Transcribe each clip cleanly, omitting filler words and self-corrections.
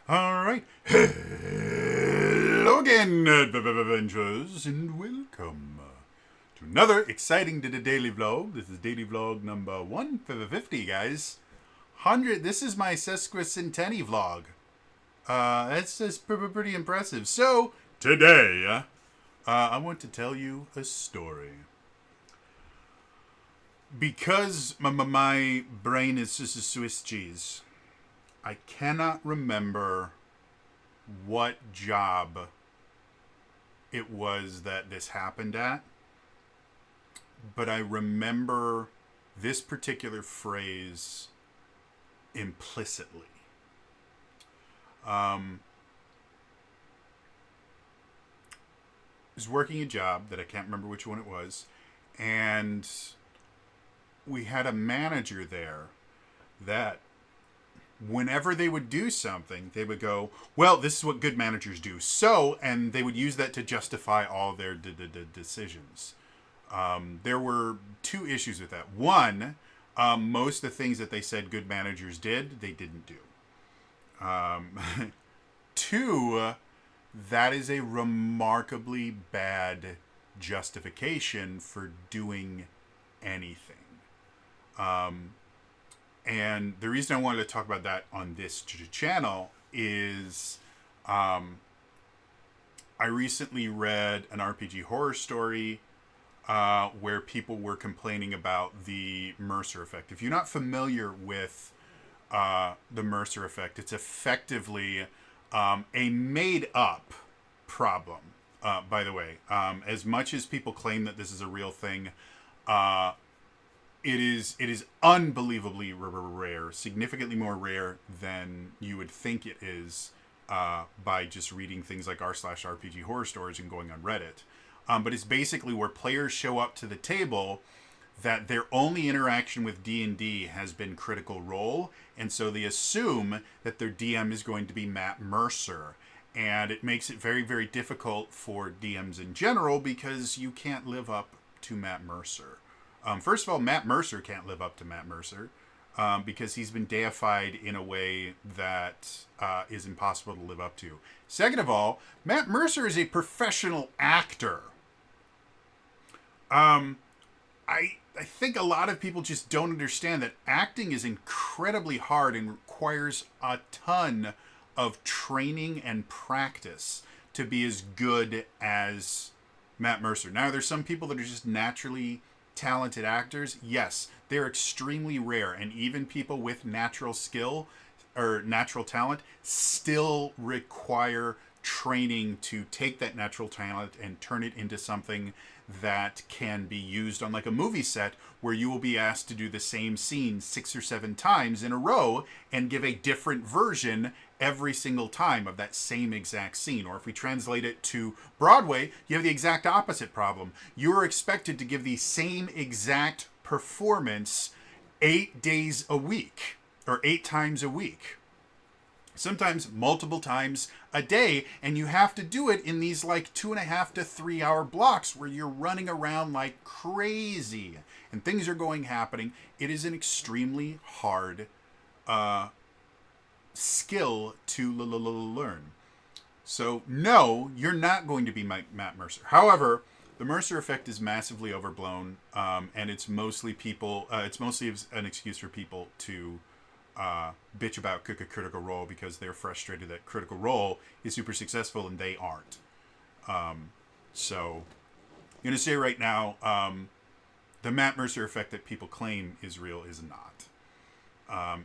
All right. Hello again, Avengers, and welcome to another exciting daily vlog. This is daily vlog number 150, guys. 100. This is my sesquicentennial vlog. That's just pretty impressive. So, today, I want to tell you a story. Because my brain is just a Swiss cheese, I cannot remember what job it was that this happened at, but I remember this particular phrase implicitly. I was working a job that I can't remember which one it was, and we had a manager there that whenever they would do something, they would go, well, this is what good managers do. So, and they would use that to justify all their decisions. There were two issues with that. One, most of the things that they said good managers did, they didn't do. Two, that is a remarkably bad justification for doing anything. And the reason I wanted to talk about that on this channel is I recently read an RPG horror story where people were complaining about the Mercer effect. If you're not familiar with the Mercer effect, it's effectively a made-up problem, by the way. As much as people claim that this is a real thing, it is unbelievably rare, significantly more rare than you would think it is by just reading things like r/RPG horror stories and going on Reddit. But it's basically where players show up to the table that their only interaction with D&D has been Critical Role, and so they assume that their DM is going to be Matt Mercer. And it makes it very, very difficult for DMs in general because you can't live up to Matt Mercer. First of all, Matt Mercer can't live up to Matt Mercer because he's been deified in a way that is impossible to live up to. Second of all, Matt Mercer is a professional actor. I think a lot of people just don't understand that acting is incredibly hard and requires a ton of training and practice to be as good as Matt Mercer. Now, there's some people that are just naturally talented actors. Yes, they're extremely rare, and even people with natural skill or natural talent still require training to take that natural talent and turn it into something that can be used on like a movie set where you will be asked to do the same scene 6 or 7 times in a row and give a different version every single time of that same exact scene. Or if we translate it to Broadway, you have the exact opposite problem. You are expected to give the same exact performance 8 days a week or 8 times a week. Sometimes multiple times a day, and you have to do it in these like 2.5 to 3 hour blocks where you're running around like crazy and things are happening. It is an extremely hard skill to learn. So no, you're not going to be Matt Mercer. However, the Mercer effect is massively overblown, and it's mostly people. It's mostly an excuse for people to bitch about Critical Role because they're frustrated that Critical Role is super successful and they aren't. So I'm going to say right now, the Matt Mercer effect that people claim is real is not.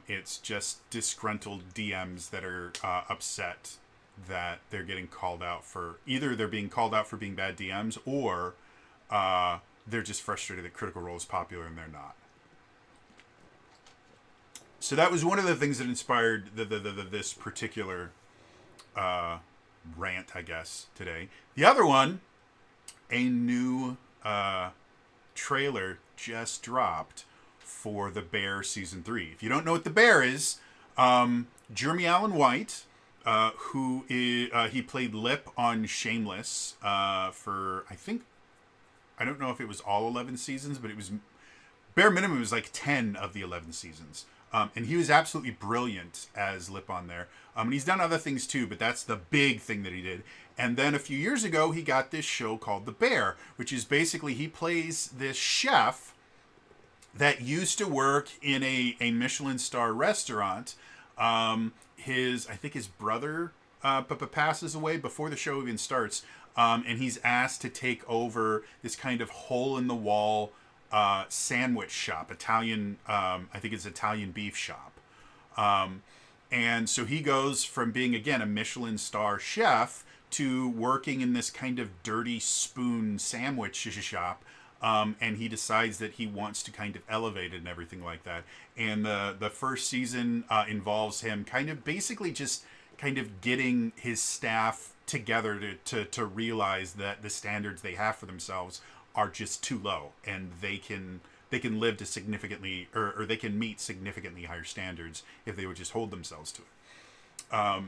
It's just disgruntled DMs that are upset that they're getting called out for either they're being called out for being bad DMs or they're just frustrated that Critical Role is popular and they're not. So that was one of the things that inspired this particular rant, I guess, today. The other one, a new trailer just dropped for The Bear Season 3. If you don't know what The Bear is, Jeremy Allen White, who he played Lip on Shameless for, I don't know if it was all 11 seasons, but it was bare minimum, it was like 10 of the 11 seasons. And he was absolutely brilliant as Lip on there. And he's done other things too, but that's the big thing that he did. And then a few years ago, he got this show called The Bear, which is basically he plays this chef that used to work in a Michelin star restaurant. I think his brother passes away before the show even starts, and he's asked to take over this kind of hole in the wall sandwich shop, Italian. I think it's Italian beef shop. And so he goes from being, again, a Michelin star chef to working in this kind of dirty spoon sandwich shop. And he decides that he wants to kind of elevate it and everything like that. And the first season involves him kind of basically just kind of getting his staff together to realize that the standards they have for themselves are just too low, and they can live to significantly or they can meet significantly higher standards if they would just hold themselves to it.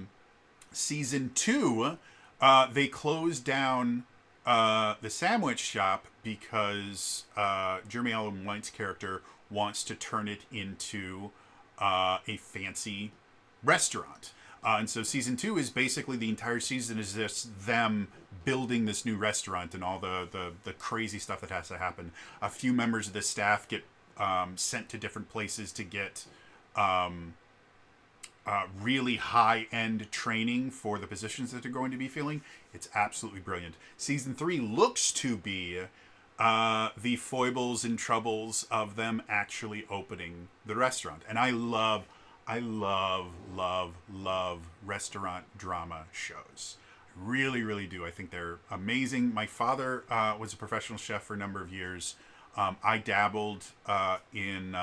Season 2, they closed down the sandwich shop because Jeremy Allen White's character wants to turn it into a fancy restaurant. And so season 2 is basically the entire season is just them building this new restaurant and all the crazy stuff that has to happen. A few members of the staff get sent to different places to get really high-end training for the positions that they're going to be filling. It's absolutely brilliant. Season 3 looks to be the foibles and troubles of them actually opening the restaurant. And I love restaurant drama shows. I really, really do. I think they're amazing. My father was a professional chef for a number of years. I dabbled in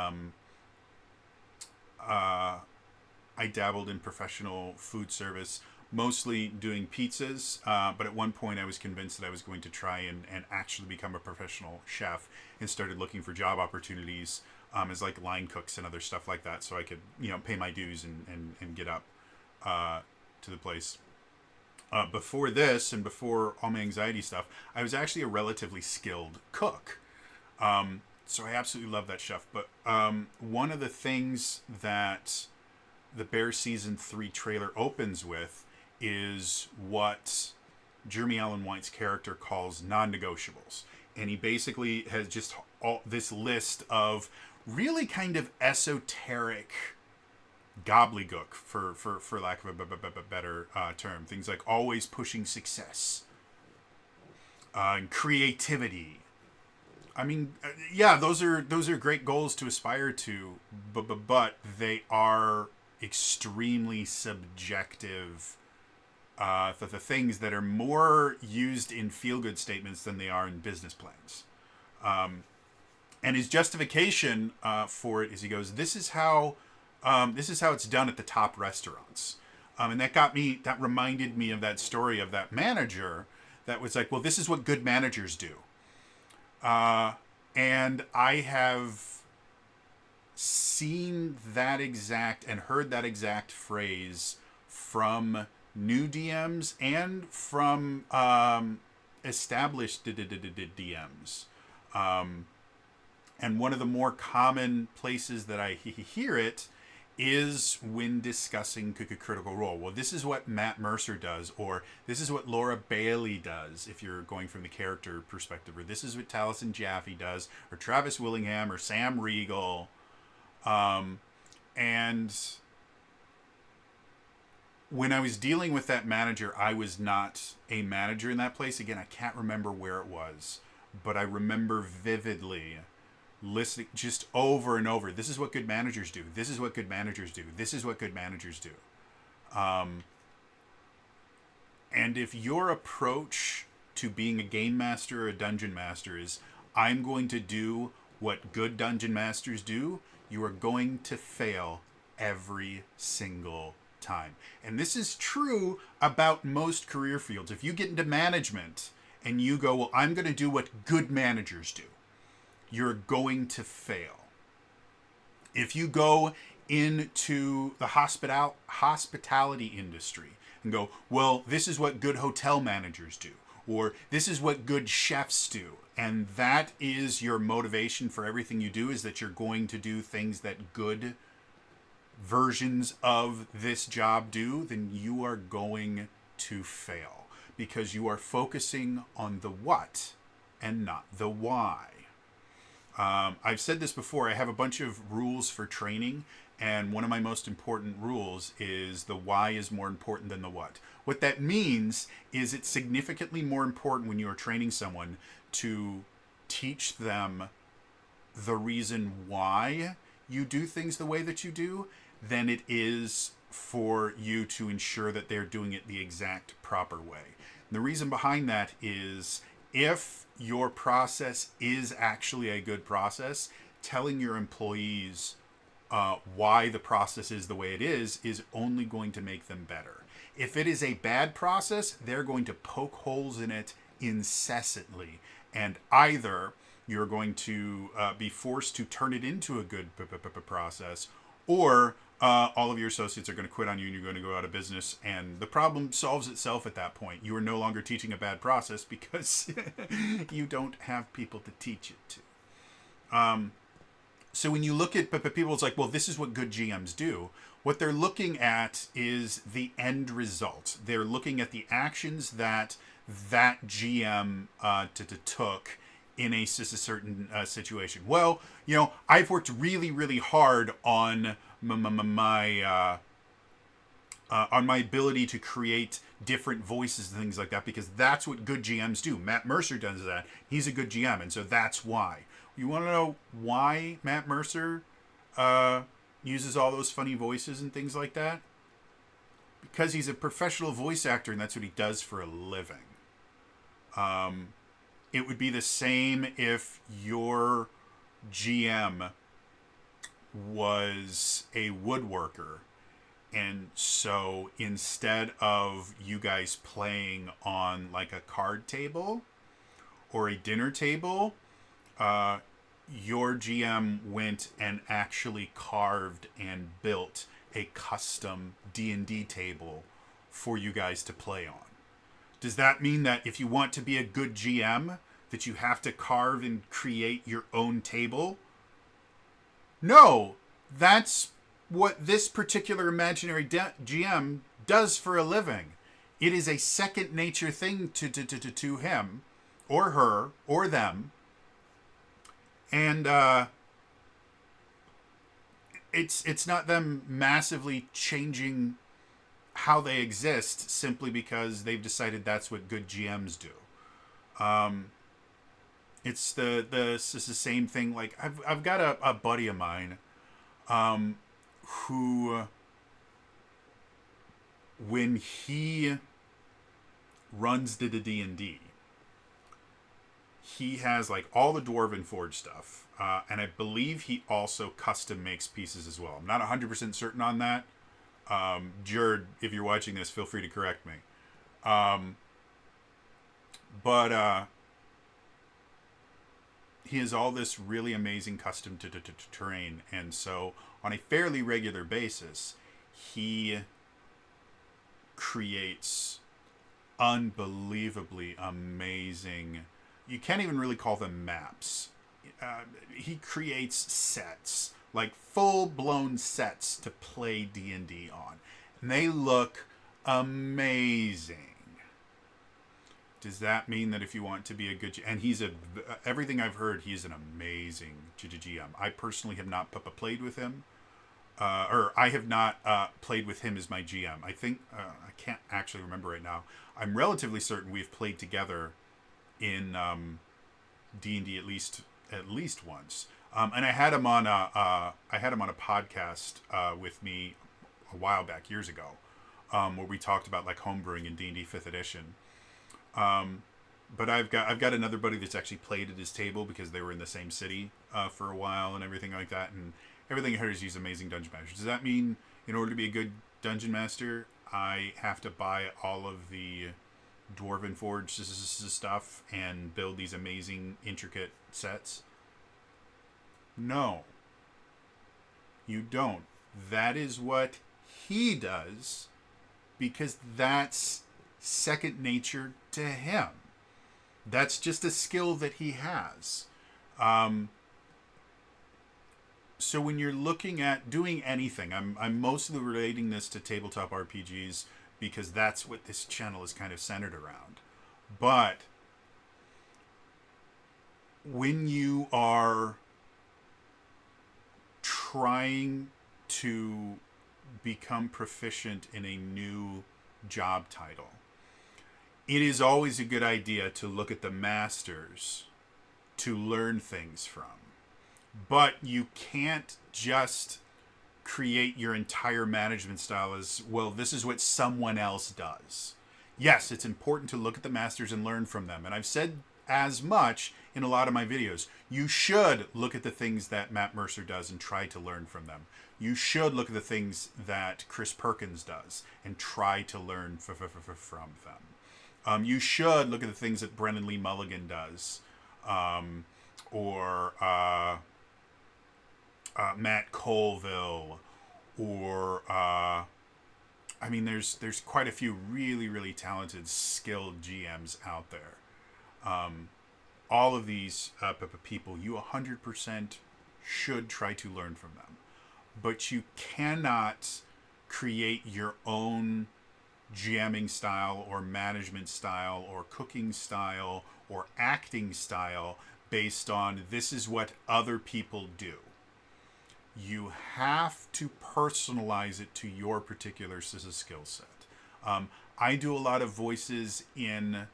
professional food service, mostly doing pizzas. But at one point I was convinced that I was going to try and actually become a professional chef, and started looking for job opportunities as like line cooks and other stuff like that, so I could, pay my dues and get up to the place. Before this and before all my anxiety stuff, I was actually a relatively skilled cook. So I absolutely love that chef. But one of the things that the Bear Season 3 trailer opens with is what Jeremy Allen White's character calls non-negotiables. And he basically has just all this list of really kind of esoteric gobbledygook, for lack of a better term. Things like always pushing success, and creativity. I mean, yeah, those are great goals to aspire to, but they are extremely subjective. The things that are more used in feel-good statements than they are in business plans. And his justification for it is, he goes, "This is how it's done at the top restaurants," and that reminded me of that story of that manager that was like, "Well, this is what good managers do," and I have seen that exact and heard that exact phrase from new DMs and from established DMs. And one of the more common places that I hear it is when discussing Critical Role. Well, this is what Matt Mercer does, or this is what Laura Bailey does, if you're going from the character perspective, or this is what Taliesin Jaffe does, or Travis Willingham, or Sam Riegel. And when I was dealing with that manager, I was not a manager in that place. Again, I can't remember where it was, but I remember vividly listening just over and over. This is what good managers do. This is what good managers do. This is what good managers do. And if your approach to being a game master or a dungeon master is, I'm going to do what good dungeon masters do, you are going to fail every single time. And this is true about most career fields. If you get into management and you go, well, I'm going to do what good managers do, you're going to fail. If you go into the hospitality industry and go, well, this is what good hotel managers do, or this is what good chefs do, and that is your motivation for everything you do, is that you're going to do things that good versions of this job do, then you are going to fail because you are focusing on the what and not the why. I've said this before. I have a bunch of rules for training, and one of my most important rules is the why is more important than the what. What that means is it's significantly more important when you are training someone to teach them the reason why you do things the way that you do than it is for you to ensure that they're doing it the exact proper way. And the reason behind that is if your process is actually a good process, telling your employees why the process is the way it is only going to make them better. If it is a bad process, they're going to poke holes in it incessantly. And either you're going to be forced to turn it into a good process, or all of your associates are going to quit on you and you're going to go out of business, and the problem solves itself at that point. You are no longer teaching a bad process because you don't have people to teach it to. So when you look at people, it's like, well, this is what good GMs do. What they're looking at is the end result. They're looking at the actions that GM took in a certain situation. Well, I've worked really, really hard on my ability to create different voices and things like that, because that's what good GMs do. Matt Mercer does that. He's a good GM, and so that's why. You want to know why Matt Mercer uses all those funny voices and things like that? Because he's a professional voice actor, and that's what he does for a living. It would be the same if your GM was a woodworker. And so instead of you guys playing on like a card table or a dinner table, your GM went and actually carved and built a custom D&D table for you guys to play on. Does that mean that if you want to be a good GM, that you have to carve and create your own table? No, that's what this particular imaginary GM does for a living. It is a second nature thing to him or her or them. And it's not them massively changing how they exist simply because they've decided that's what good GMs do. It's the same thing. Like I've got a buddy of mine who, when he runs the D&D, he has like all the Dwarven Forge stuff, and I believe he also custom makes pieces as well. I'm not 100% certain on that. Jared, if you're watching this, feel free to correct me. But he has all this really amazing custom terrain, and so on a fairly regular basis, he creates unbelievably amazing. You can't even really call them maps. He creates sets, like full-blown sets to play D&D on. And they look amazing. Does that mean that if you want to be a good... And everything I've heard, he's an amazing GM. I personally have not played with him. Or I have not played with him as my GM. I think... I can't actually remember right now. I'm relatively certain we've played together in D&D at least once. And I had him on a podcast with me a while back, years ago, where we talked about like homebrewing in D&D 5th edition. But I've got another buddy that's actually played at his table because they were in the same city for a while and everything like that. And everything I heard is he's amazing dungeon master. Does that mean in order to be a good dungeon master, I have to buy all of the Dwarven Forge stuff and build these amazing intricate sets? No, you don't. That is what he does because that's second nature to him. That's just a skill that he has. So when you're looking at doing anything, I'm mostly relating this to tabletop RPGs because that's what this channel is kind of centered around. But when you are trying to become proficient in a new job title, it is always a good idea to look at the masters to learn things from. But you can't just create your entire management style as, well, this is what someone else does. Yes, it's important to look at the masters and learn from them. And I've said as much in a lot of my videos. You should look at the things that Matt Mercer does and try to learn from them. You should look at the things that Chris Perkins does and try to learn from them. You should look at the things that Brennan Lee Mulligan does, or Matt Colville, or I mean, there's quite a few really, really talented, skilled GMs out there. All of these people, you 100% should try to learn from them. But you cannot create your own GMing style or management style or cooking style or acting style based on this is what other people do. You have to personalize it to your particular skill set. I do a lot of voices in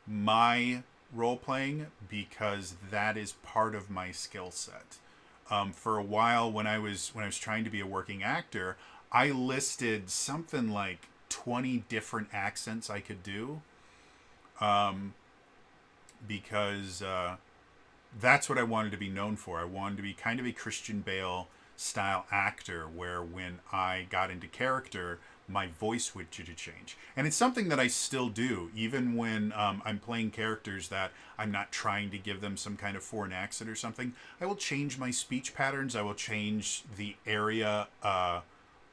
my role playing because that is part of my skill set. For a while, when I was trying to be a working actor, I listed something like 20 different accents I could do, because that's what I wanted to be known for. I wanted to be kind of a Christian Bale style actor, where when I got into character, my voice would change. And it's something that I still do, even when I'm playing characters that I'm not trying to give them some kind of foreign accent or something. I will change my speech patterns. I will change the area,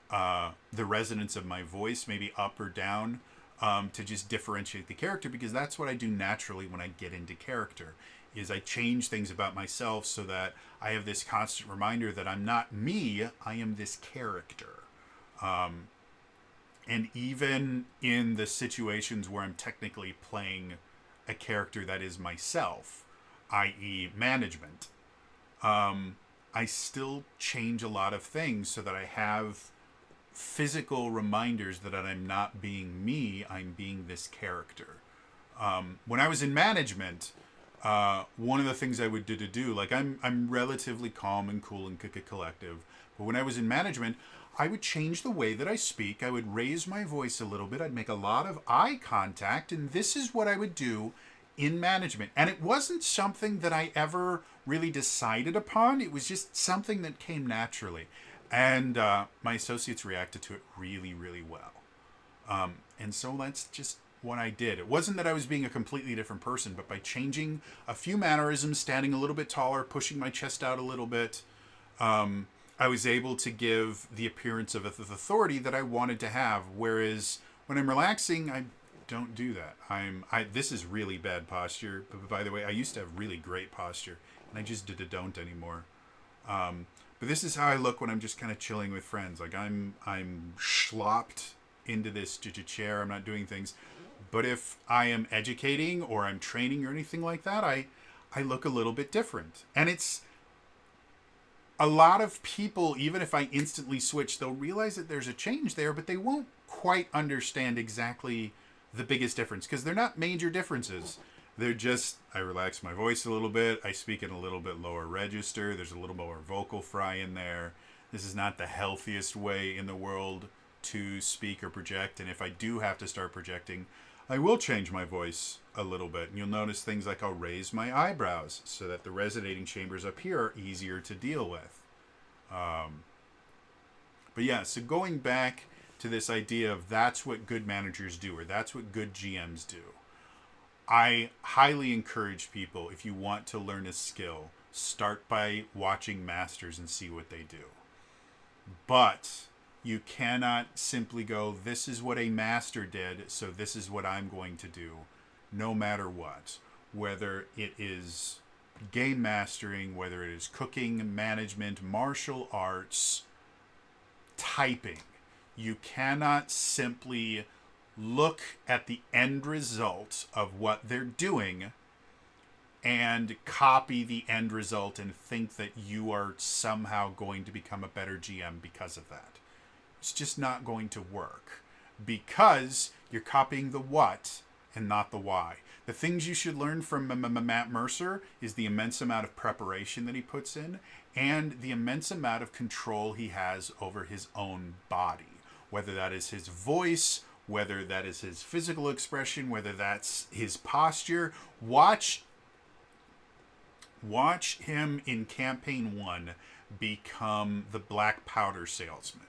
the resonance of my voice, maybe up or down, to just differentiate the character, because that's what I do naturally when I get into character, is I change things about myself so that I have this constant reminder that I'm not me, I am this character. And even in the situations where I'm technically playing a character that is myself, i.e. management, I still change a lot of things so that I have physical reminders that I'm not being me, I'm being this character. When I was in management, one of the things I would do, like I'm relatively calm and cool and collective, but when I was in management, I would change the way that I speak. I would raise my voice a little bit. I'd make a lot of eye contact, and this is what I would do in management. And it wasn't something that I ever really decided upon. It was just something that came naturally. And my associates reacted to it really, really well. And so that's just what I did. It wasn't that I was being a completely different person, but by changing a few mannerisms, standing a little bit taller, pushing my chest out a little bit, I was able to give the appearance of authority that I wanted to have. Whereas when I'm relaxing, I don't do that. This is really bad posture. But by the way, I used to have really great posture, and I just don't anymore. But this is how I look when I'm just kind of chilling with friends. Like I'm schlopped into this chair. I'm not doing things. But if I am educating or I'm training or anything like that, I look a little bit different. And it's a lot of people, even if I instantly switch, they'll realize that there's a change there, but they won't quite understand exactly the biggest difference, because they're not major differences. They're just, I relax my voice a little bit, I speak in a little bit lower register, there's a little more vocal fry in there. This is not the healthiest way in the world to speak or project, and if I do have to start projecting, I will change my voice a little bit. And you'll notice things like I'll raise my eyebrows so that the resonating chambers up here are easier to deal with. But yeah, so going back to this idea of that's what good managers do, or that's what good GMs do. I highly encourage people, if you want to learn a skill, start by watching masters and see what they do. But you cannot simply go, this is what a master did, so this is what I'm going to do, no matter what. Whether it is game mastering, whether it is cooking, management, martial arts, typing. You cannot simply look at the end result of what they're doing and copy the end result and think that you are somehow going to become a better GM because of that. It's just not going to work because you're copying the what and not the why. The things you should learn from Matt Mercer is the immense amount of preparation that he puts in and the immense amount of control he has over his own body, whether that is his voice, whether that is his physical expression, whether that's his posture. Watch him in campaign 1 become the black powder salesman.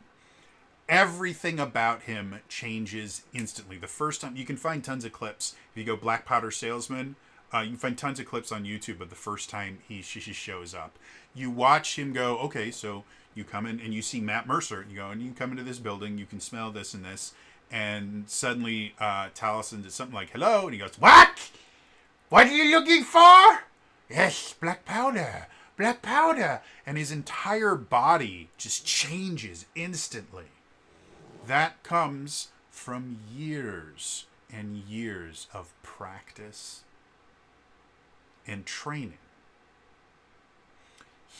Everything about him changes instantly. The first time, you can find tons of clips. If you go black powder salesman, you can find tons of clips on YouTube of the first time he shows up. You watch him go, okay, so you come in and you see Matt Mercer. You go and you come into this building, you can smell this and this. And suddenly Taliesin does something like, hello. And he goes, what? What are you looking for? Yes, black powder. Black powder. And his entire body just changes instantly. That comes from years and years of practice and training.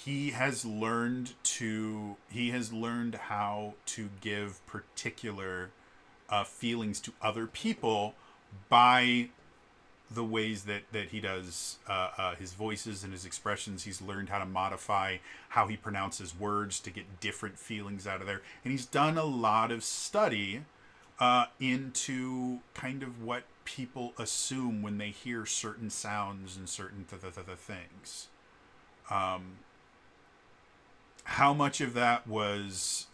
He has learned how to give particular feelings to other people by the ways that he does his voices and his expressions. He's learned how to modify how he pronounces words to get different feelings out of there. And he's done a lot of study into kind of what people assume when they hear certain sounds and certain things. How much of that was,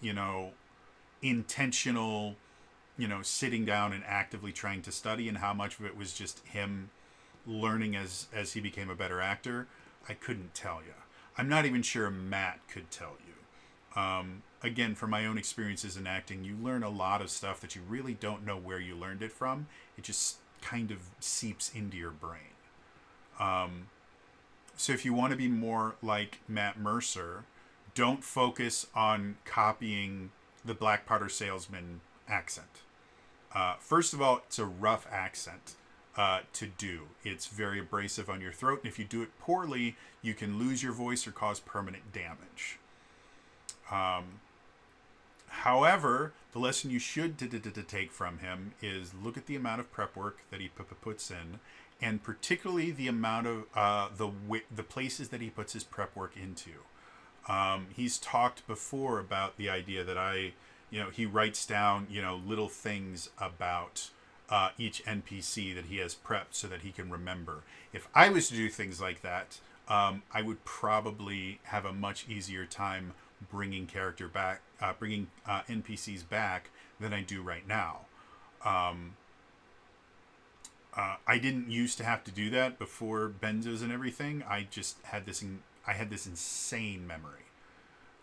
intentional, sitting down and actively trying to study, and how much of it was just him learning as he became a better actor, I couldn't tell you. I'm not even sure Matt could tell you. Again, from my own experiences in acting, you learn a lot of stuff that you really don't know where you learned it from. It just kind of seeps into your brain. So if you want to be more like Matt Mercer, don't focus on copying the black powder salesman accent. First of all, it's a rough accent to do. It's very abrasive on your throat, and if you do it poorly, you can lose your voice or cause permanent damage. However, the lesson you should take from him is look at the amount of prep work that he puts in, and particularly the amount of the places that he puts his prep work into. He's talked before about the idea that he writes down, little things about each NPC that he has prepped so that he can remember. If I was to do things like that, I would probably have a much easier time bringing NPCs back than I do right now. I didn't used to have to do that before benzos and everything. I just had this insane memory.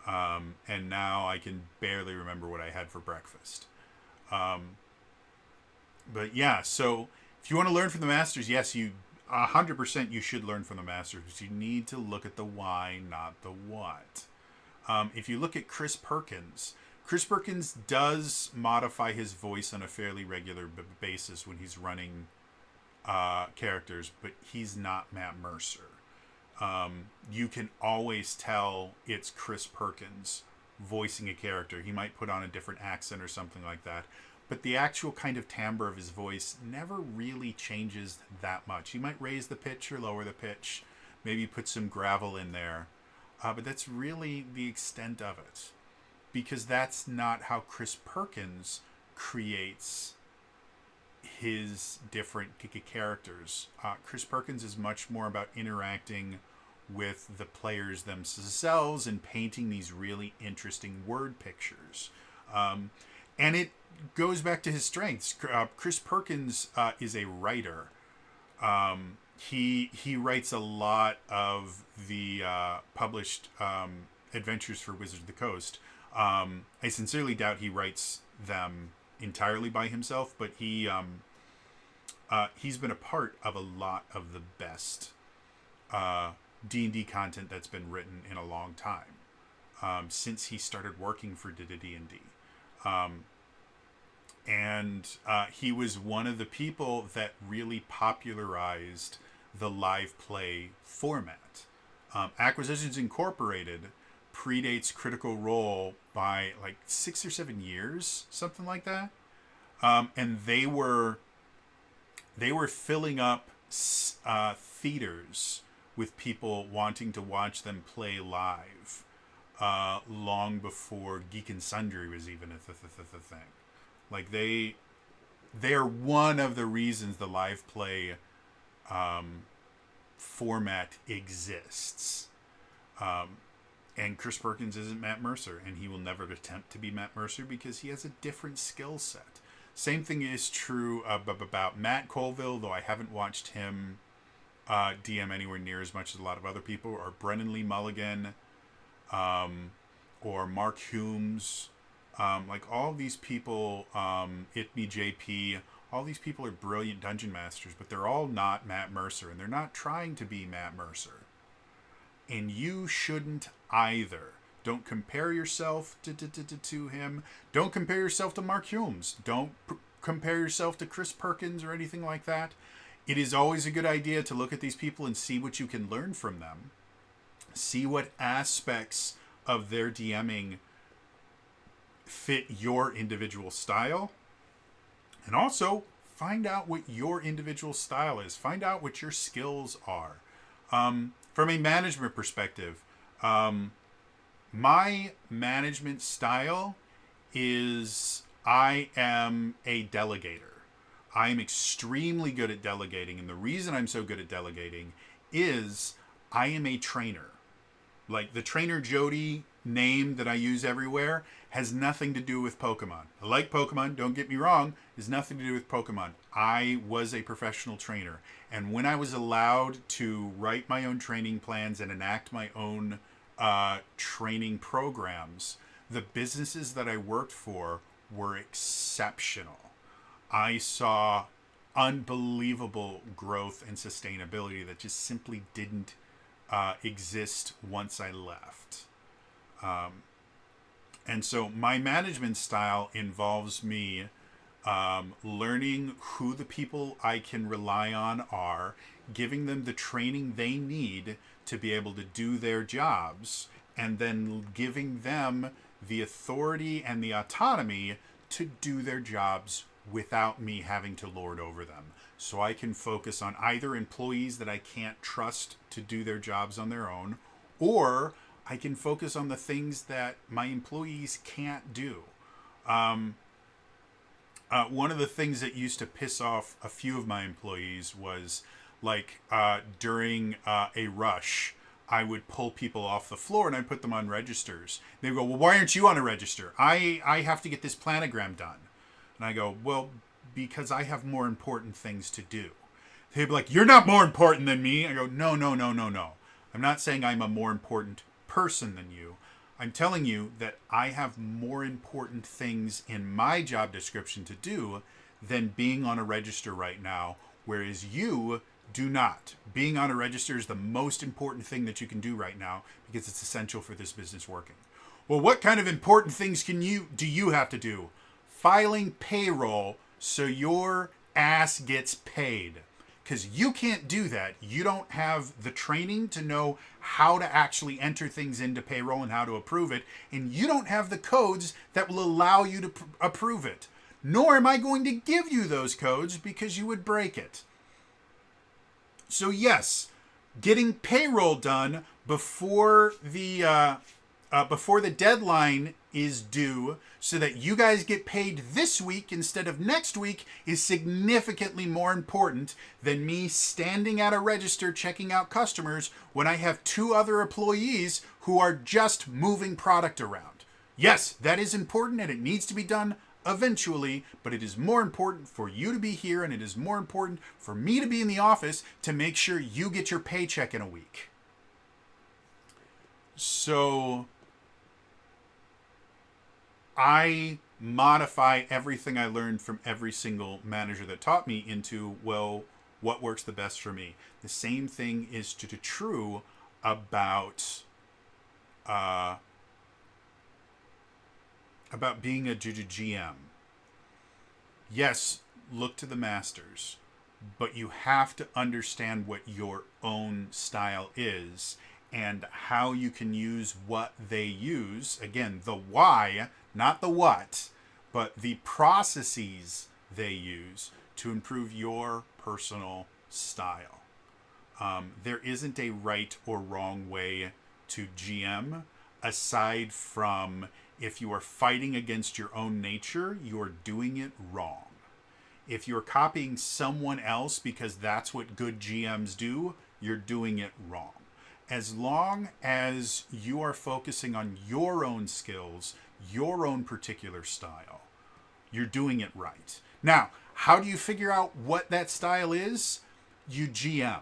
And now I can barely remember what I had for breakfast. But yeah, so if you want to learn from the masters, yes, 100% you should learn from the masters, because you need to look at the why, not the what. If you look at Chris Perkins does modify his voice on a fairly regular basis when he's running characters, but he's not Matt Mercer. You can always tell it's Chris Perkins voicing a character. He might put on a different accent or something like that, but the actual kind of timbre of his voice never really changes that much. He might raise the pitch or lower the pitch, maybe put some gravel in there, but that's really the extent of it, because that's not how Chris Perkins creates his different characters. Chris Perkins is much more about interacting with the players themselves and painting these really interesting word pictures. And it goes back to his strengths. Chris Perkins is a writer. He writes a lot of the published adventures for Wizards of the Coast. I sincerely doubt he writes them entirely by himself, but he's been a part of a lot of the best D&D content that's been written in a long time, since he started working for D&D. And he was one of the people that really popularized the live play format. Acquisitions Incorporated predates Critical Role by like 6 or 7 years, something like that. And they were filling up theaters with people wanting to watch them play live, long before Geek and Sundry was even a thing. Like they're one of the reasons the live play format exists. And Chris Perkins isn't Matt Mercer, and he will never attempt to be Matt Mercer because he has a different skill set. Same thing is true about Matt Colville, though I haven't watched him DM anywhere near as much as a lot of other people, or Brennan Lee Mulligan, or Mark Humes. Like all of these people, Itme JP, all these people are brilliant dungeon masters, but they're all not Matt Mercer, and they're not trying to be Matt Mercer. And you shouldn't either. Don't compare yourself to him. Don't compare yourself to Mark Humes. Don't compare yourself to Chris Perkins or anything like that. It is always a good idea to look at these people and see what you can learn from them. See what aspects of their DMing fit your individual style. And also, find out what your individual style is. Find out what your skills are. From a management perspective, my management style is I am a delegator. I am extremely good at delegating, and the reason I'm so good at delegating is I am a trainer. Like the Trainer Jody name that I use everywhere has nothing to do with Pokemon. I like Pokemon, don't get me wrong, it has nothing to do with Pokemon. I was a professional trainer, and when I was allowed to write my own training plans and enact my own training programs, the businesses that I worked for were exceptional. I saw unbelievable growth and sustainability that just simply didn't exist once I left. And so my management style involves me learning who the people I can rely on are, giving them the training they need to be able to do their jobs, and then giving them the authority and the autonomy to do their jobs without me having to lord over them. So I can focus on either employees that I can't trust to do their jobs on their own, or I can focus on the things that my employees can't do. One of the things that used to piss off a few of my employees was like during a rush, I would pull people off the floor and I'd put them on registers. They go, well, why aren't you on a register? I have to get this planogram done. And I go, well, because I have more important things to do. They'd be like, you're not more important than me. I go, no. I'm not saying I'm a more important person than you. I'm telling you that I have more important things in my job description to do than being on a register right now, whereas you do not. Being on a register is the most important thing that you can do right now because it's essential for this business working. Well, what kind of important things do you have to do? Filing payroll so your ass gets paid. Because you can't do that. You don't have the training to know how to actually enter things into payroll and how to approve it. And you don't have the codes that will allow you to approve it. Nor am I going to give you those codes because you would break it. So yes, getting payroll done before the deadline is due so that you guys get paid this week instead of next week is significantly more important than me standing at a register checking out customers when I have 2 other employees who are just moving product around. Yes, that is important and it needs to be done eventually, but it is more important for you to be here and it is more important for me to be in the office to make sure you get your paycheck in a week. So I modify everything I learned from every single manager that taught me into, well, what works the best for me. The same thing is true about uh, being a GM. Yes, look to the masters, but you have to understand what your own style is and how you can use what they use. Again, the why, not the what, but the processes they use to improve your personal style. There isn't a right or wrong way to GM aside from if you are fighting against your own nature, you're doing it wrong. If you're copying someone else because that's what good GMs do, you're doing it wrong. As long as you are focusing on your own skills, your own particular style, you're doing it right. Now, how do you figure out what that style is? You GM.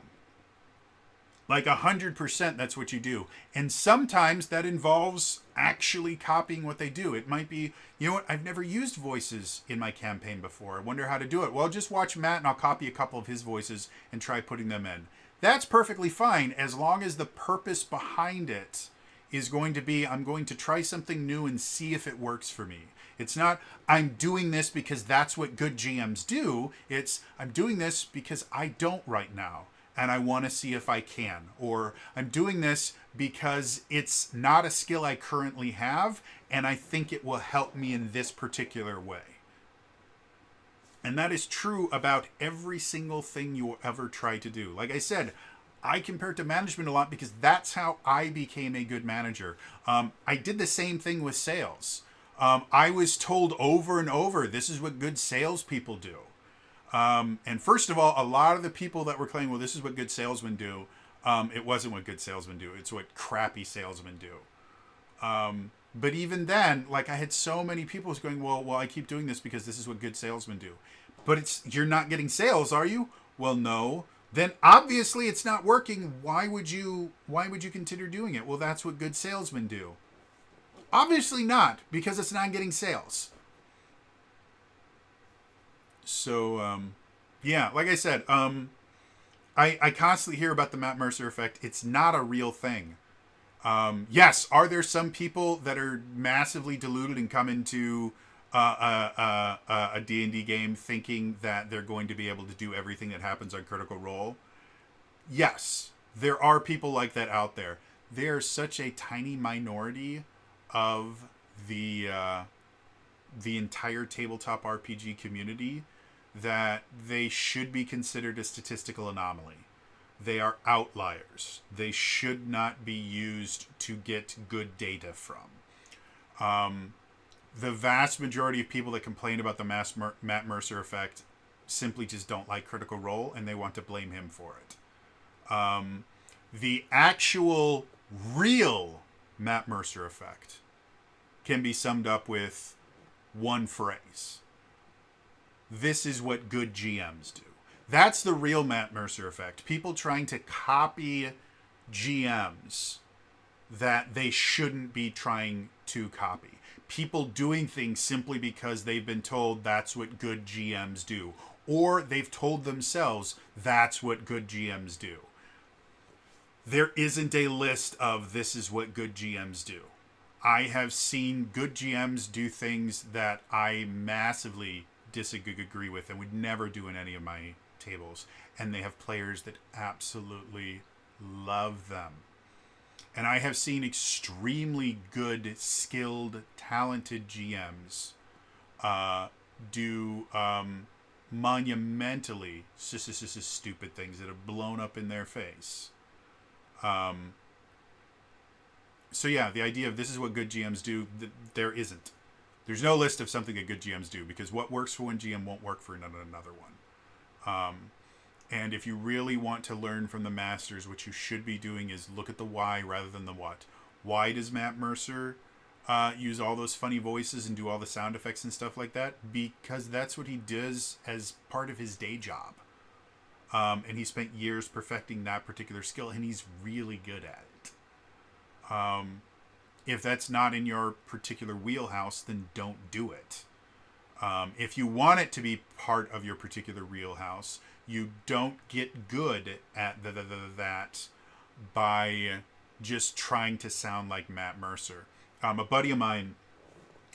Like 100%, that's what you do. And sometimes that involves actually copying what they do. It might be, you know what, I've never used voices in my campaign before. I wonder how to do it. Well, just watch Matt and I'll copy a couple of his voices and try putting them in. That's perfectly fine as long as the purpose behind it is going to be, I'm going to try something new and see if it works for me. It's not, I'm doing this because that's what good GMs do. It's, I'm doing this because I don't right now, and I want to see if I can. Or I'm doing this because it's not a skill I currently have, and I think it will help me in this particular way. And that is true about every single thing you will ever try to do. Like I said, I compare it to management a lot because that's how I became a good manager. I did the same thing with sales. I was told over and over, this is what good salespeople do. And first of all, a lot of the people that were claiming, well, this is what good salesmen do, it wasn't what good salesmen do. It's what crappy salesmen do. But even then, like I had so many people going, well, I keep doing this because this is what good salesmen do. But you're not getting sales, are you? Well, no. Then obviously it's not working. Why would you consider doing it? Well, that's what good salesmen do. Obviously not, because it's not getting sales. So, yeah, like I said, I constantly hear about the Matt Mercer effect. It's not a real thing. Yes, are there some people that are massively deluded and come into a D&D game thinking that they're going to be able to do everything that happens on Critical Role? Yes, there are people like that out there. They're such a tiny minority of the entire tabletop RPG community that they should be considered a statistical anomaly. They are outliers. They should not be used to get good data from. The vast majority of people that complain about the Matt Mercer effect simply just don't like Critical Role and they want to blame him for it. The actual real Matt Mercer effect can be summed up with one phrase. This is what good GMs do. That's the real Matt Mercer effect. People trying to copy GMs that they shouldn't be trying to copy. People doing things simply because they've been told that's what good GMs do. Or they've told themselves that's what good GMs do. There isn't a list of this is what good GMs do. I have seen good GMs do things that I massively disagree with and would never do in any of my tables. And they have players that absolutely love them. And I have seen extremely good, skilled, talented GMs do monumentally stupid things that have blown up in their face. So yeah, the idea of this is what good GMs do, there isn't. There's no list of something that good GMs do because what works for one GM won't work for another one. And if you really want to learn from the masters, what you should be doing is look at the why rather than the what. Why does Matt Mercer use all those funny voices and do all the sound effects and stuff like that? Because that's what he does as part of his day job. And he spent years perfecting that particular skill, and he's really good at it. If that's not in your particular wheelhouse, then don't do it. If you want it to be part of your particular wheelhouse, you don't get good at that by just trying to sound like Matt Mercer. A buddy of mine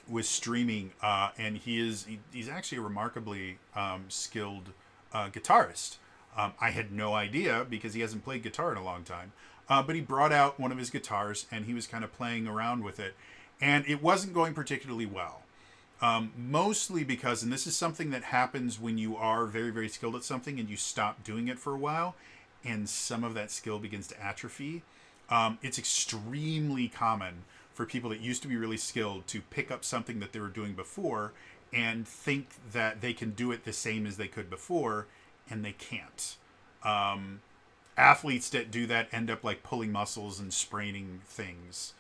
was streaming, and he's actually a remarkably skilled guitarist. I had no idea because he hasn't played guitar in a long time. But he brought out one of his guitars and he was kind of playing around with it, and it wasn't going particularly well. Mostly because, and this is something that happens when you are very, very skilled at something and you stop doing it for a while, and some of that skill begins to atrophy. It's extremely common for people that used to be really skilled to pick up something that they were doing before and think that they can do it the same as they could before, and they can't. Athletes that do that end up like pulling muscles and spraining things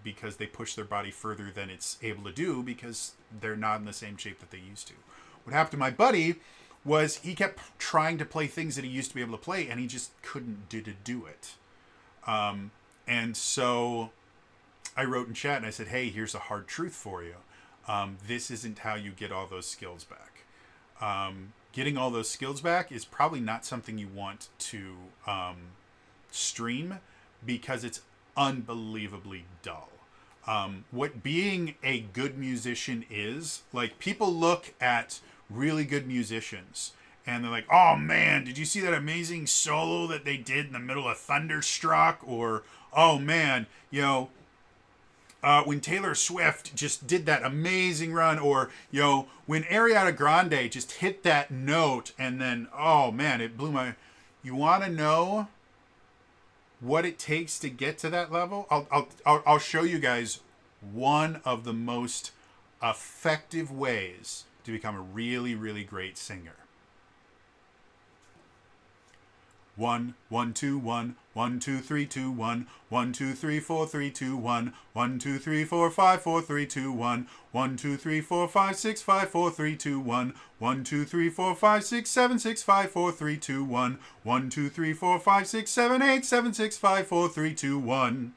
because they push their body further than it's able to do because they're not in the same shape that they used to. What happened to my buddy was he kept trying to play things that he used to be able to play, and he just couldn't do it. And so I wrote in chat and I said, hey, here's a hard truth for you. This isn't how you get all those skills back. Getting all those skills back is probably not something you want to stream because it's unbelievably dull. What being a good musician is, like, people look at really good musicians and they're like, oh man, did you see that amazing solo that they did in the middle of Thunderstruck? Or, oh man, when Taylor Swift just did that amazing run, or, when Ariana Grande just hit that note and then, oh man, it blew my... You want to know what it takes to get to that level? I'll show you guys one of the most effective ways to become a really, really great singer. 1, 1, 2, 1, 1, 2, 3, 2, 1, 1, 2, 3, 4, 3, 2, 1, 1, 2, 3, 4, 5, 4, 3, 2, 1, 1, 2, 3, 4, 5, 6, 5, 4, 3, 2, 1, 1, 2, 3, 4, 5, 6, 7, 6, 5, 4, 3, 2, 1, 1, 2, 3, 4, 5, 6, 7, 8, 7, 6, 5, 4, 3, 2, 1.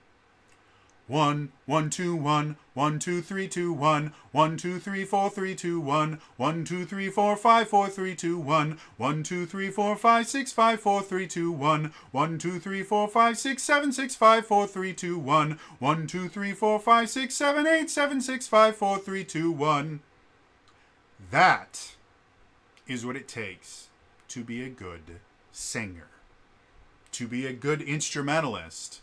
1, 1, 2, 1, 1, 2, 3, 2, 1, 1, 2, 3, 4, 3, 2, 1, 1, 2, 3, 4, 5, 4, 3, 2, 1, 1, 2, 3, 4, 5, 6, 5, 4, 3, 2, 1, 1, 2, 3, 4, 5, 6, 7, 6, 5, 4, 3, 2, 1, 1, 2, 3, 4, 5, 6, 7, 8, 7, 6, 5, 4, 3, 2, 1. That is what it takes to be a good singer, to be a good instrumentalist.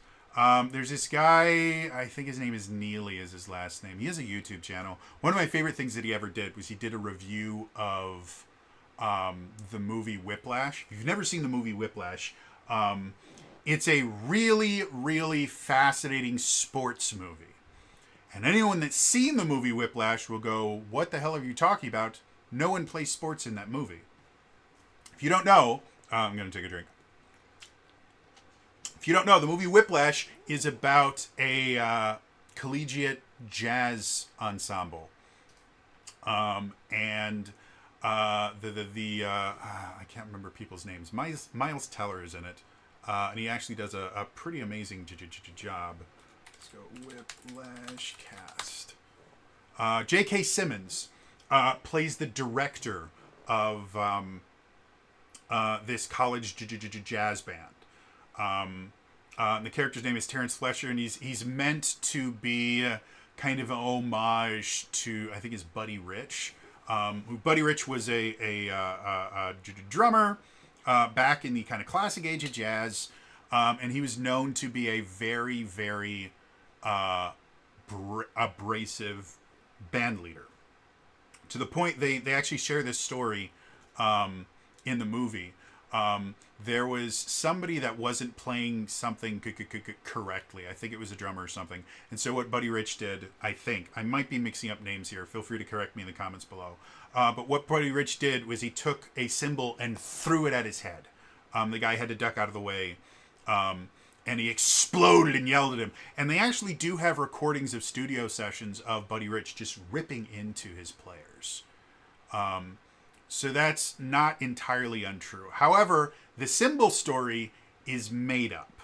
There's this guy, I think his name is Neely is his last name. He has a YouTube channel. One of my favorite things that he ever did was he did a review of the movie Whiplash. If you've never seen the movie Whiplash, it's a really, really fascinating sports movie. And anyone that's seen the movie Whiplash will go, what the hell are you talking about? No one plays sports in that movie. If you don't know, I'm going to take a drink. If you don't know, the movie Whiplash is about a collegiate jazz ensemble, and I can't remember people's names. Miles Teller is in it, and he actually does a pretty amazing job. Let's go Whiplash cast. J.K. Simmons plays the director of this college jazz band. The character's name is Terrence Fletcher, and he's meant to be kind of an homage to, I think, it's Buddy Rich. Buddy Rich was a drummer back in the kind of classic age of jazz, and he was known to be a very, very abrasive band leader. To the point they actually share this story in the movie. There was somebody that wasn't playing something correctly. I think it was a drummer or something. And so what Buddy Rich did, I might be mixing up names here. Feel free to correct me in the comments below. But what Buddy Rich did was he took a cymbal and threw it at his head. The guy had to duck out of the way. And he exploded and yelled at him. And they actually do have recordings of studio sessions of Buddy Rich just ripping into his players. So that's not entirely untrue. However, the cymbal story is made up.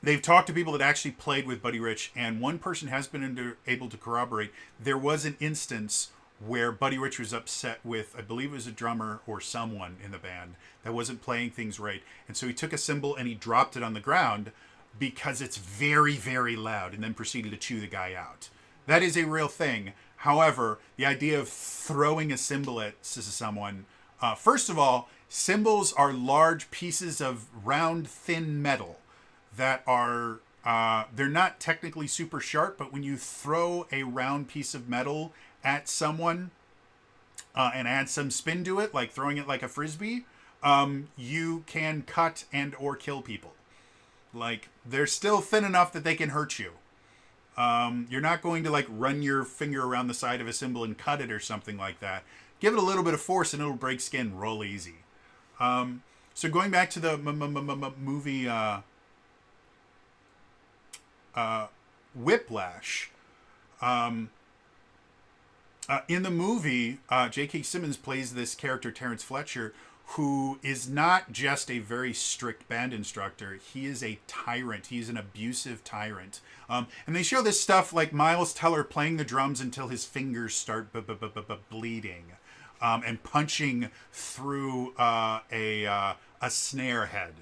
They've talked to people that actually played with Buddy Rich, and one person has been able to corroborate. There was an instance where Buddy Rich was upset with, I believe it was a drummer or someone in the band that wasn't playing things right. And so he took a cymbal and he dropped it on the ground. because it's very, very loud, and then proceeded to chew the guy out. That is a real thing. However, the idea of throwing a cymbal at someone, first of all, cymbals are large pieces of round, thin metal that are, they're not technically super sharp, but when you throw a round piece of metal at someone and add some spin to it, like throwing it like a frisbee, you can cut and or kill people. Like, they're still thin enough that they can hurt you. You're not going to like run your finger around the side of a cymbal and cut it or something like that. Give it a little bit of force and it'll break skin real easy. So going back to the movie Whiplash, in the movie, J.K. Simmons plays this character, Terrence Fletcher, who is not just a very strict band instructor. He is a tyrant. He's an abusive tyrant. And they show this stuff like Miles Teller playing the drums until his fingers start bleeding, and punching through a snare head.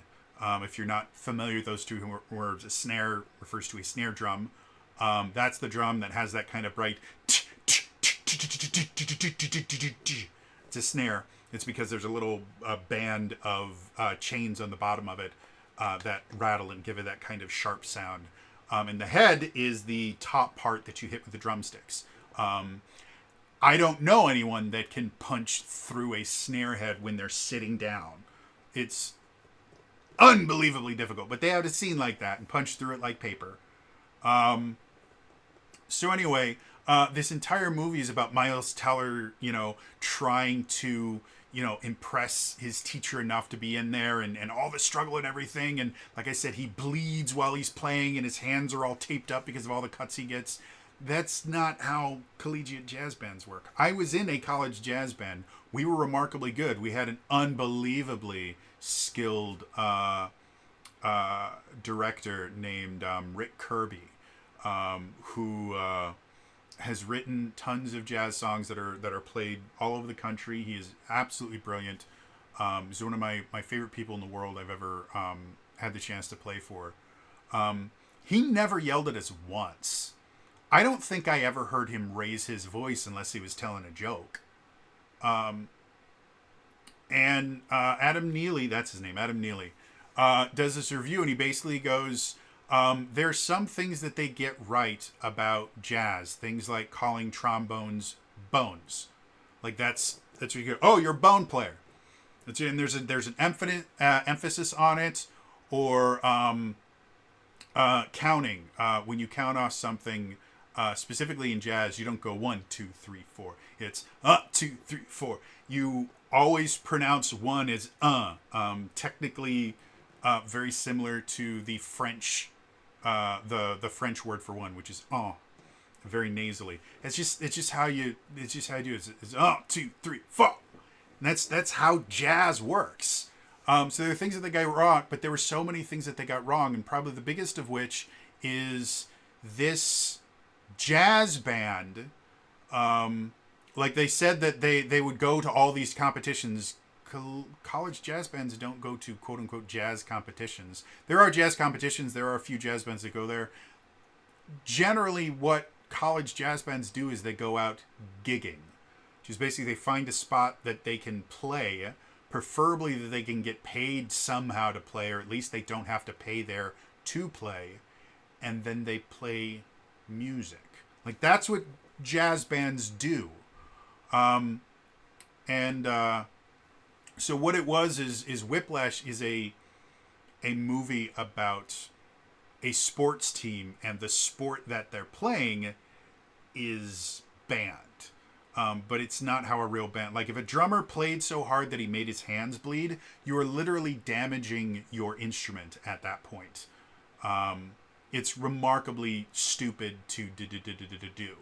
If you're not familiar with those two words, a snare refers to a snare drum. That's the drum that has that kind of bright. It's a snare. It's because there's a little band of chains on the bottom of it that rattle and give it that kind of sharp sound. And the head is the top part that you hit with the drumsticks. I don't know anyone that can punch through a snare head when they're sitting down. It's unbelievably difficult, but they have a scene like that and punch through it like paper. So anyway, this entire movie is about Miles Teller, trying to, impress his teacher enough to be in there and all the struggle and everything. And like I said, he bleeds while he's playing and his hands are all taped up because of all the cuts he gets. That's not how collegiate jazz bands work. I was in a college jazz band. We were remarkably good. We had an unbelievably skilled director named Rick Kirby, who has written tons of jazz songs that are played all over the country. He is absolutely brilliant. He's one of my favorite people in the world I've ever had the chance to play for. He never yelled at us once. I don't think I ever heard him raise his voice unless he was telling a joke. And Adam Neely, that's his name, Adam Neely, does this review, and he basically goes, there's some things that they get right about jazz. Things like calling trombones bones. Like that's what you go, oh, you're a bone player. And there's an emphasis on it, or counting. When you count off something, specifically in jazz, you don't go 1, 2, 3, 4. It's 2, 3, 4. You always pronounce one as technically very similar to the French, the French word for one, which is very nasally. It's just how you do it. It's 2, 3, 4. And that's how jazz works. So there are things that they got wrong, but there were so many things that they got wrong, and probably the biggest of which is this jazz band. Like they said that they would go to all these competitions. College jazz bands don't go to quote unquote jazz competitions. There are jazz competitions. There are a few jazz bands that go there. Generally, what college jazz bands do is they go out gigging, which is basically they find a spot that they can play, preferably that they can get paid somehow to play, or at least they don't have to pay there to play, and then they play music. Like that's what jazz bands do. So what it was is Whiplash is a movie about a sports team, and the sport that they're playing is band. But it's not how a real band, like if a drummer played so hard that he made his hands bleed, you are literally damaging your instrument at that point. It's remarkably stupid to do.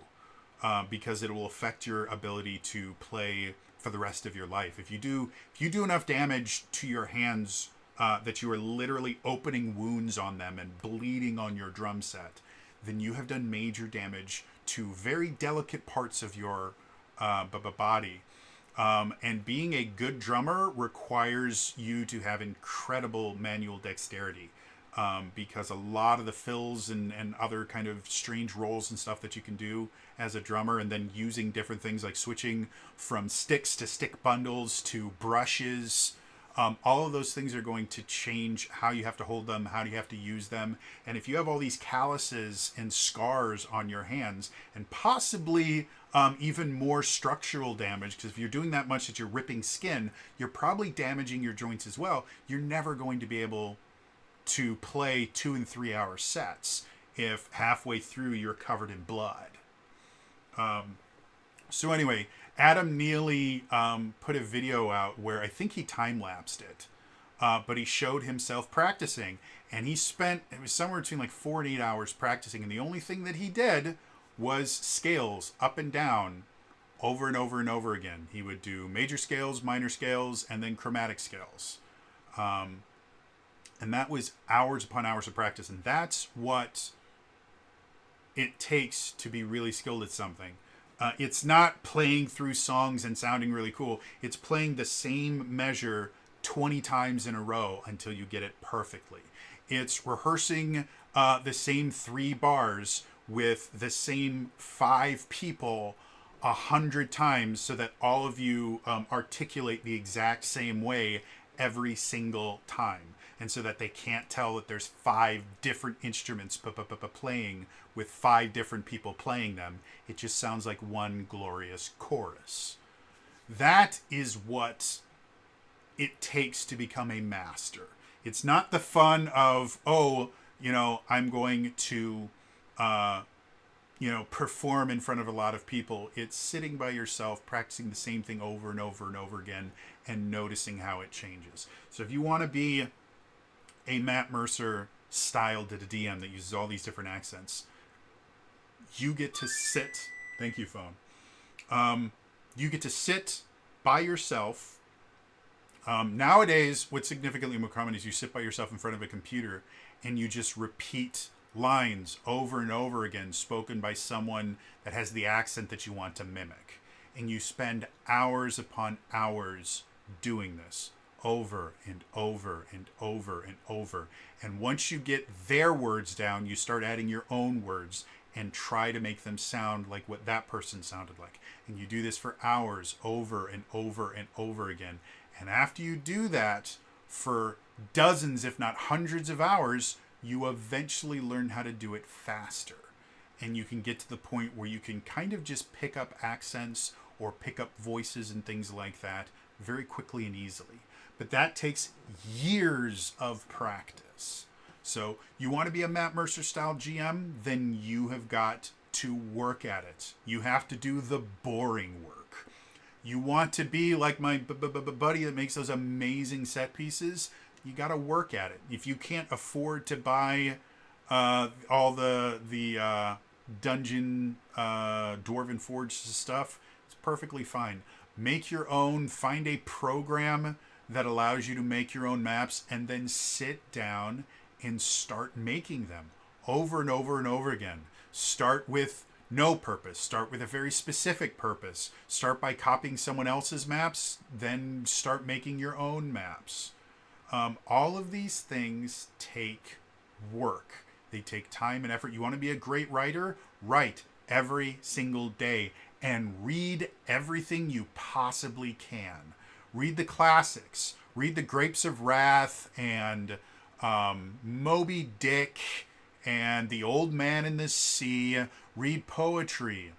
Because it will affect your ability to play for the rest of your life. If you do enough damage to your hands that you are literally opening wounds on them and bleeding on your drum set, then you have done major damage to very delicate parts of your body. And being a good drummer requires you to have incredible manual dexterity. because a lot of the fills and other kind of strange rolls and stuff that you can do as a drummer, and then using different things like switching from sticks to stick bundles to brushes. All of those things are going to change how you have to hold them, how do you have to use them. And if you have all these calluses and scars on your hands, and possibly even more structural damage, because if you're doing that much that you're ripping skin, you're probably damaging your joints as well. You're never going to be able to play 2 and 3 hour sets if halfway through you're covered in blood. So anyway, Adam Neely put a video out where I think he time-lapsed it, but he showed himself practicing, and he spent, it was somewhere between like 4 and 8 hours practicing, and the only thing that he did was scales up and down over and over and over again. He would do major scales, minor scales, and then chromatic scales. And that was hours upon hours of practice, and that's what it takes to be really skilled at something. It's not playing through songs and sounding really cool. It's playing the same measure 20 times in a row until you get it perfectly. It's rehearsing the same 3 bars with the same 5 people 100 times so that all of you articulate the exact same way every single time. And so that they can't tell that there's 5 different instruments playing with 5 different people playing them. It just sounds like one glorious chorus. That is what it takes to become a master. It's not the fun of, I'm going to, perform in front of a lot of people. It's sitting by yourself, practicing the same thing over and over and over again, and noticing how it changes. So if you want to be a Matt Mercer style DM that uses all these different accents, you get to sit. Thank you, phone. You get to sit by yourself. Nowadays, what's significantly more common is you sit by yourself in front of a computer and you just repeat lines over and over again, spoken by someone that has the accent that you want to mimic. And you spend hours upon hours doing this over and over and over and over. And once you get their words down, you start adding your own words and try to make them sound like what that person sounded like. And you do this for hours over and over and over again. And after you do that for dozens, if not hundreds of hours, you eventually learn how to do it faster. And you can get to the point where you can kind of just pick up accents or pick up voices and things like that very quickly and easily. But that takes years of practice. So you want to be a Matt Mercer style GM, then you have got to work at it. You have to do the boring work. You want to be like my buddy that makes those amazing set pieces. You got to work at it. If you can't afford to buy all the dungeon Dwarven Forge stuff, it's perfectly fine. Make your own. Find a program that allows you to make your own maps, and then sit down and start making them over and over and over again. Start with no purpose. Start with a very specific purpose. Start by copying someone else's maps, then start making your own maps. All of these things take work. They take time and effort. You want to be a great writer? Write every single day and read everything you possibly can. Read the classics. Read The Grapes of Wrath and Moby Dick and The Old Man in the Sea. Read poetry.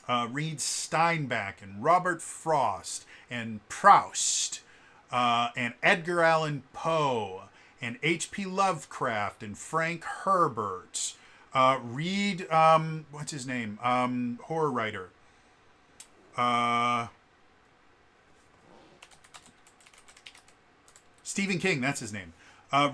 Read Steinbeck and Robert Frost and Proust and Edgar Allan Poe and H.P. Lovecraft and Frank Herbert. Read, what's his name? Horror writer. Stephen King, that's his name.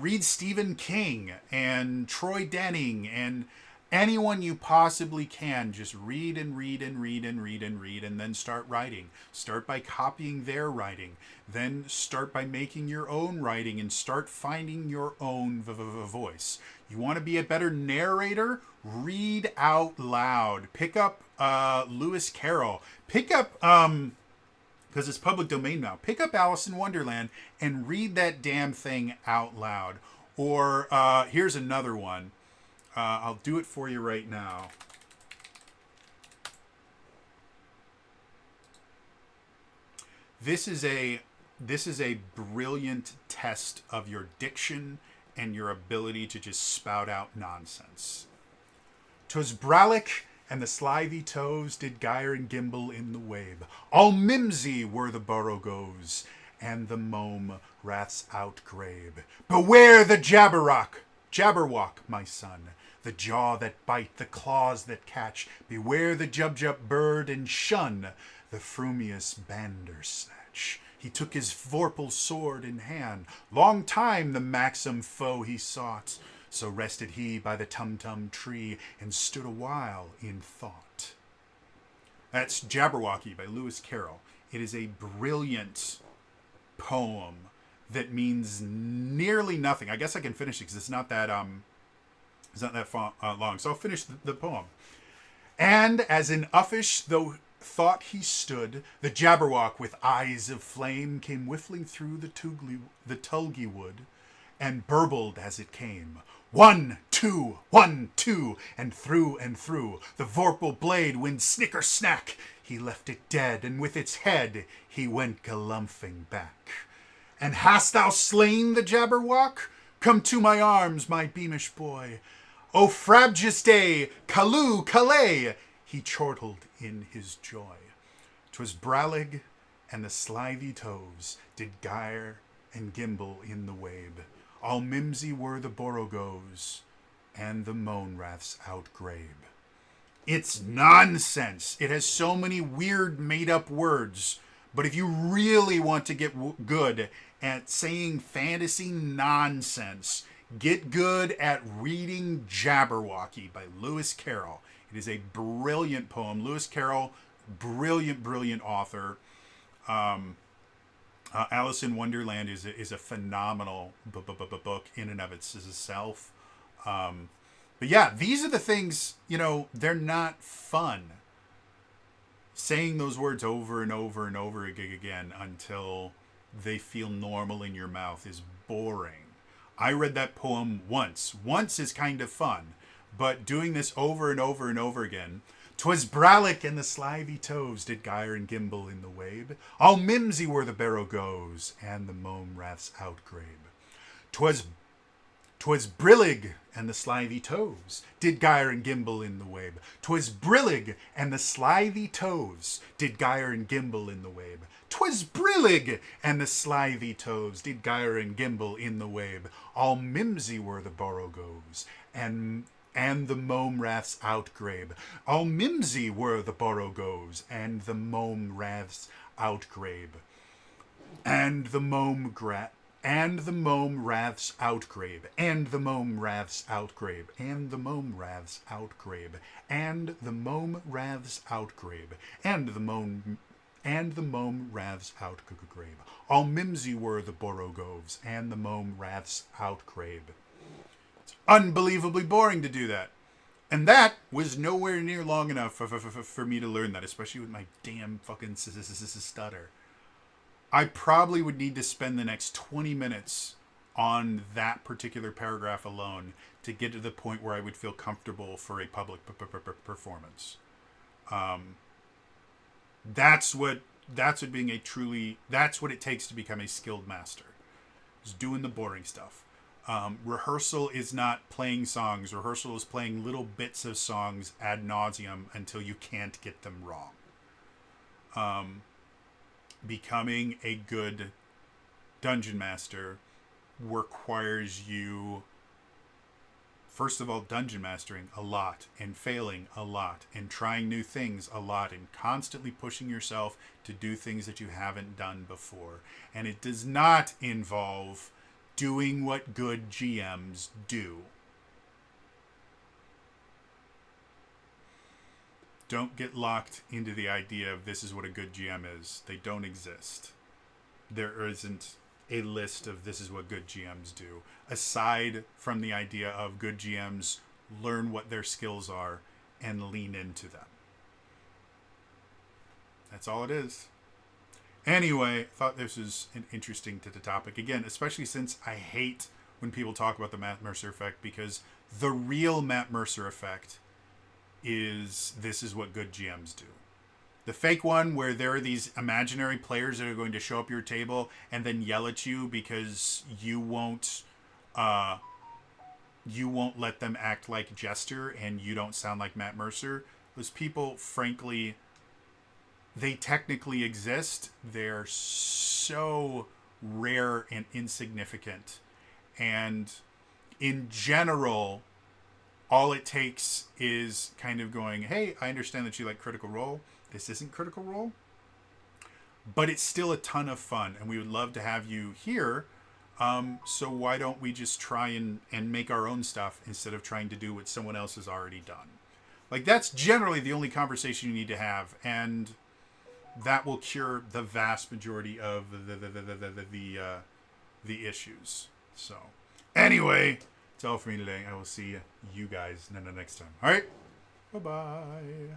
Read Stephen King and Troy Denning and anyone you possibly can. Just read and read and read and read and read, and then start writing. Start by copying their writing. Then start by making your own writing and start finding your own voice. You want to be a better narrator? Read out loud. Pick up Lewis Carroll. Pick up... because it's public domain now. Pick up Alice in Wonderland and read that damn thing out loud. Or here's another one. I'll do it for you right now. This is a brilliant test of your diction and your ability to just spout out nonsense. 'Twas bralic and the slithy toes did gyre and gimble in the wabe. All mimsy were the borogoves, and the mome wraths outgrabe. Beware the jabberwock, my son, the jaw that bite, the claws that catch. Beware the jubjub bird, and shun the frumious bandersnatch. He took his vorpal sword in hand. Long time the maxim foe he sought. So rested he by the tum-tum tree and stood a while in thought. That's Jabberwocky by Lewis Carroll. It is a brilliant poem that means nearly nothing. I guess I can finish it because it's not that long. So I'll finish the poem. And as in uffish though thought he stood, the Jabberwock with eyes of flame came whiffling through the tulgey wood, and burbled as it came. 1, 2, 1, 2, and through the vorpal blade went snicker snack. He left it dead, and with its head he went galumphing back. And hast thou slain the Jabberwock? Come to my arms, my beamish boy. O frabjous Calloo, Calais, he chortled in his joy. 'Twas brallig and the slithy toes did gyre and gimble in the wabe. All mimsy were the borogoves, and the moanraths outgrabe. It's nonsense. It has so many weird made-up words. But if you really want to get good at saying fantasy nonsense, get good at reading Jabberwocky by Lewis Carroll. It is a brilliant poem. Lewis Carroll, brilliant author. Alice in Wonderland is a phenomenal book in and of itself. But yeah, these are the things, they're not fun. Saying those words over and over and over again until they feel normal in your mouth is boring. I read that poem once. Once is kind of fun, but doing this over and over and over again. 'Twas bralic and the slithy toes did gyre and gimble in the wabe. All mimsy were the borogoves, and the moanraths outgrabe. 'Twas brillig and the slithy toes did gyre and gimble in the wabe. 'Twas brillig and the slithy toes did gyre and gimble in the wabe. 'Twas brillig and the slithy toes did gyre and gimble in the wabe. All mimsy were the borogoves, and the moanraths outgrabe. All mimsy were the borogoves, and the moanraths outgrabe. And the moanraths outgrabe. And the moanraths outgrabe. And the moanraths outgrabe. And the moanraths outgrabe. And the moanraths outgrabe. All mimsy were the borogoves, and the moanraths outgrabe. Unbelievably boring to do that. And that was nowhere near long enough for me to learn that, especially with my damn fucking stutter. I probably would need to spend the next 20 minutes on that particular paragraph alone to get to the point where I would feel comfortable for a public performance. That's what being that's what it takes to become a skilled master. Is doing the boring stuff. Rehearsal is not playing songs. Rehearsal is playing little bits of songs ad nauseum until you can't get them wrong. Becoming a good dungeon master requires you, first of all, dungeon mastering a lot, and failing a lot, and trying new things a lot, and constantly pushing yourself to do things that you haven't done before. And it does not involve doing what good GMs do. Don't get locked into the idea of this is what a good GM is. They don't exist. There isn't a list of this is what good GMs do. Aside from the idea of good GMs learn what their skills are and lean into them. That's all it is. Anyway, I thought this was an interesting topic. Again, especially since I hate when people talk about the Matt Mercer effect, because the real Matt Mercer effect is this is what good GMs do. The fake one where there are these imaginary players that are going to show up your table and then yell at you because you won't let them act like Jester and you don't sound like Matt Mercer. Those people, frankly, they technically exist. They're so rare and insignificant. And in general, all it takes is kind of going, hey, I understand that you like Critical Role. This isn't Critical Role, but it's still a ton of fun, and we would love to have you here. So why don't we just try and make our own stuff instead of trying to do what someone else has already done? Like, that's generally the only conversation you need to have, and that will cure the vast majority of the issues. So, anyway, that's all for me today. I will see you guys next time. All right, bye bye.